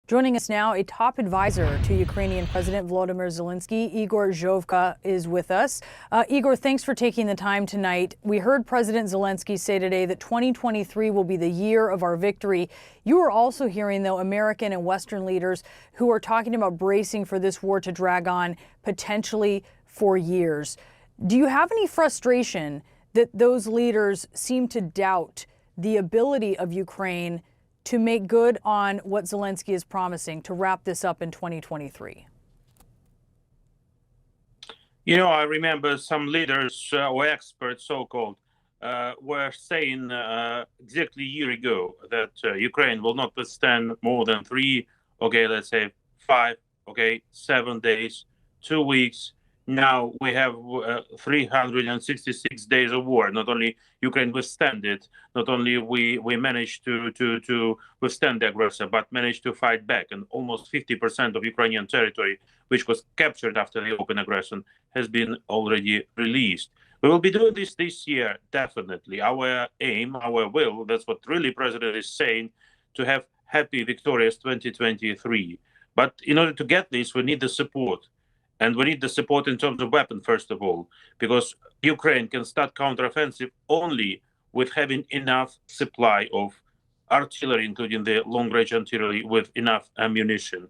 Joining us now, a top advisor to Ukrainian President Volodymyr Zelensky, Igor Zhovka, is with us. Igor, thanks for taking the time tonight. We heard President Zelensky say today that 2023 will be the year of our victory. You are also hearing, though, American and Western leaders who are talking about bracing for this war to drag on potentially for years. Do you have any frustration that those leaders seem to doubt the ability of Ukraine to make good on what Zelensky is promising to wrap this up in 2023? You know, I remember some leaders or experts, so-called, were saying exactly a year ago that Ukraine will not withstand more than 3, let's say 5, 7 days, 2 weeks. Now we have 366 days of war. Not only Ukraine withstand it, not only we managed to withstand the aggressor, but managed to fight back. And almost 50% of Ukrainian territory, which was captured after the open aggression, has been already released. We will be doing this year, definitely. Our aim, our will, that's what really President is saying, to have happy, victorious 2023. But in order to get this, we need the support. And we need the support in terms of weapons, first of all, because Ukraine can start counteroffensive only with having enough supply of artillery, including the long-range artillery, with enough ammunition,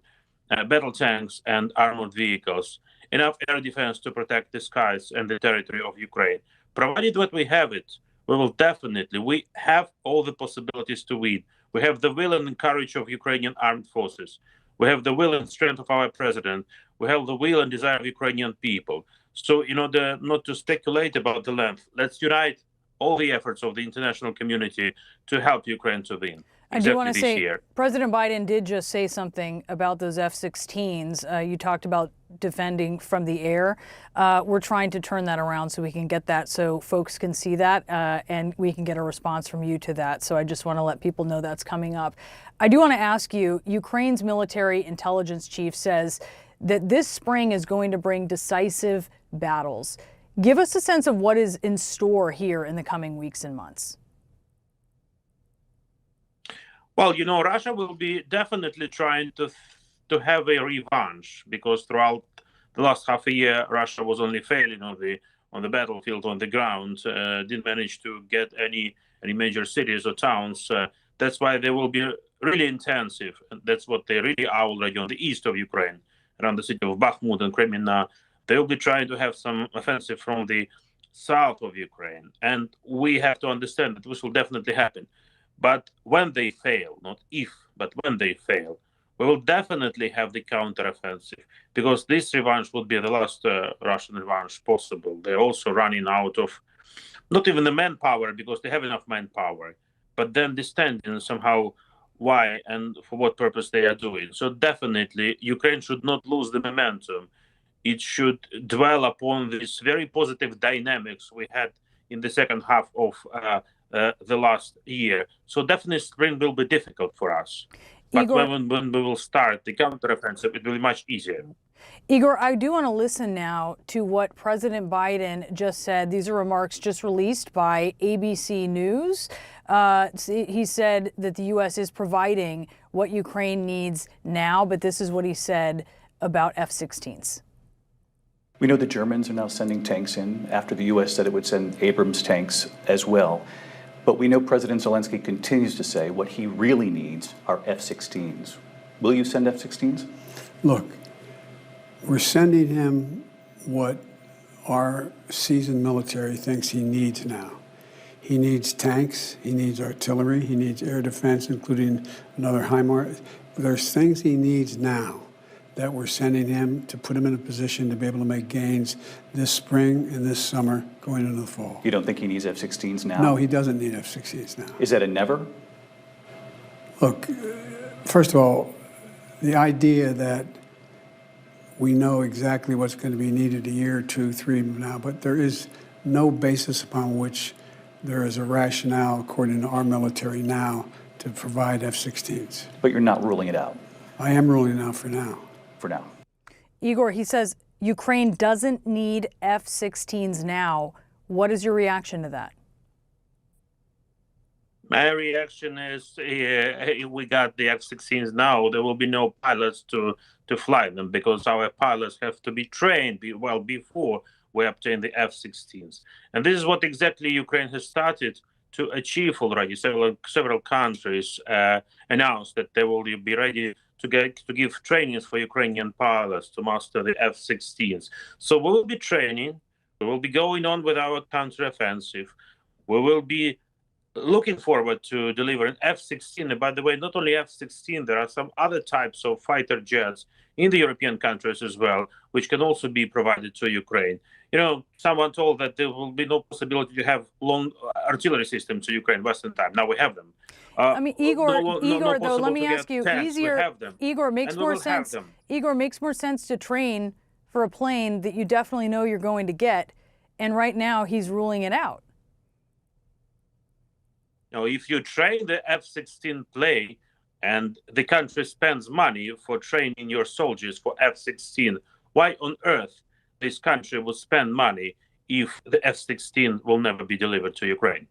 battle tanks and armored vehicles, enough air defense to protect the skies and the territory of Ukraine. Provided that we have it, we have all the possibilities to win. We have the will and courage of Ukrainian armed forces. We have the will and strength of our president. We have the will and desire of Ukrainian people. So in order not to speculate about the length, let's unite all the efforts of the international community to help Ukraine to win. I do want to say, President Biden did just say something about those F-16s. You talked about defending from the air. We're trying to turn that around so we can get that, so folks can see that, and we can get a response from you to that. So I just want to let people know that's coming up. I do want to ask you, Ukraine's military intelligence chief says that this spring is going to bring decisive battles. Give us a sense of what is in store here in the coming weeks and months. Well, you know, Russia will be definitely trying to have a revanche, because throughout the last half a year, Russia was only failing on the battlefield, on the ground, didn't manage to get any major cities or towns. That's why they will be really intensive. And that's what they really are already on the east of Ukraine, around the city of Bakhmut and Crimea. They will be trying to have some offensive from the south of Ukraine. And we have to understand that this will definitely happen. But when they fail, not if, but when they fail, we will definitely have the counteroffensive, because this revanche would be the last Russian revanche possible. They're also running out of not even the manpower, because they have enough manpower, but then the standing somehow why and for what purpose they are doing. So definitely Ukraine should not lose the momentum. It should dwell upon this very positive dynamics we had in the second half of the last year. So definitely spring will be difficult for us. But Igor, when we will start the counteroffensive, it will be much easier. Igor, I do want to listen now to what President Biden just said. These are remarks just released by ABC News. He said that the U.S. is providing what Ukraine needs now, but this is what he said about F-16s. We know the Germans are now sending tanks in after the U.S. said it would send Abrams tanks as well. But we know President Zelensky continues to say what he really needs are F-16s. Will you send F-16s? Look, we're sending him what our seasoned military thinks he needs now. He needs tanks, he needs artillery, he needs air defense, including another HIMARS. There's things he needs now that we're sending him to put him in a position to be able to make gains this spring and this summer going into the fall. You don't think he needs F-16s now? No, he doesn't need F-16s now. Is that a never? Look, first of all, the idea that we know exactly what's going to be needed a year, 2, 3 from now, but there is no basis upon which there is a rationale, according to our military now, to provide F-16s. But you're not ruling it out? I am ruling it out for now. For now. Igor, he says Ukraine doesn't need F-16s now. What is your reaction to that? My reaction is we got the F-16s now. There will be no pilots to fly them because our pilots have to be trained well before we obtain the F-16s. And this is what exactly Ukraine has started to achieve already. Several countries announced that they will be ready to give trainings for Ukrainian pilots to master the F-16s. So we will be training. We will be going on with our counteroffensive. We will be looking forward to delivering F-16. And by the way, not only F-16, there are some other types of fighter jets in the European countries as well, which can also be provided to Ukraine. You know, someone told that there will be no possibility to have long artillery systems to Ukraine Western time. Now we have them. I mean, Igor, no though, let me to ask you, tanks. We have them. Igor, makes more sense. Igor, makes more sense to train for a plane that you definitely know you're going to get. And right now he's ruling it out. Now, if you train the F-16 plane and the country spends money for training your soldiers for F-16, why on earth this country will spend money if the F-16 will never be delivered to Ukraine?